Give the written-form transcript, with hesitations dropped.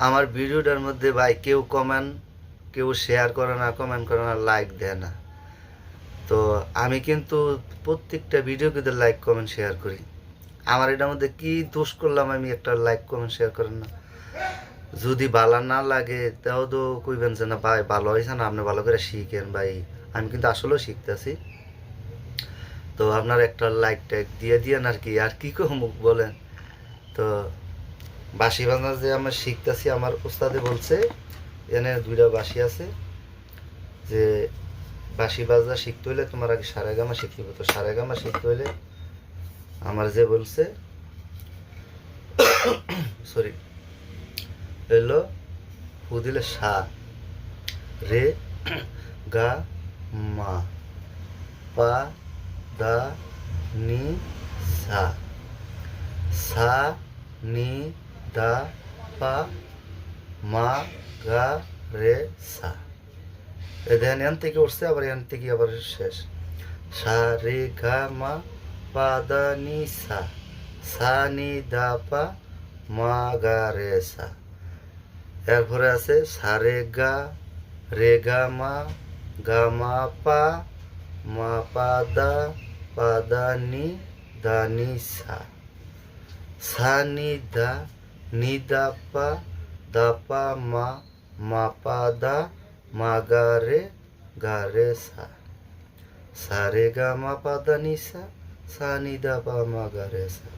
আমার ভিডিওটার মধ্যে ভাই কেউ কমেন্ট, কেউ শেয়ার করে না, কমেন্ট করে না, লাইক দেয় না। তো আমি কিন্তু প্রত্যেকটা ভিডিও কিন্তু লাইক কমেন্ট শেয়ার করি। আমার এটার মধ্যে কি দোষ করলাম আমি একটা লাইক কমেন্ট শেয়ার করেন না? যদি ভালো না লাগে তাও তো কইবেন যে না ভাই ভালো হয়েছে না, আপনি ভালো করে শিখেন ভাই। আমি কিন্তু আসলেও শিখতেছি। তো আপনার একটা লাইক টাইক দিয়ে দিয়েন আর কি, আর কি মুখ বলেন। তো বাঁশি বাজনা যে আমরা শিখতেছি, আমার উস্তাদে বলছে এখানে দুইটা বাঁশি আছে, যে বাঁশি বাজনা শিখতে হইলে তোমার আগে সারেগামা শিখতে হবে। তো সারেগামা শিখতে হইলে আমার যে বলছে সরি হইলো ফু দিলে সা, রে, গা, মা, পা, দা, নি, সা, সা, নি, দা, পা, মা, গা, রে, সা। দেখেন এখান থেকে উঠছে, আবার এখান থেকে আবার শেষ। সা রে গা মা পা দা নি সা, সা নি দা পা, মা গা রে সা। এরপরে আছে সা রে গা মা পা, মা পা দা নি সা, সা নি দা পা, দা পা মা পা দা, মা গা রে সা, সা রে গা মা পা দা নি সা, সা নি দা পা মা গা রে সা।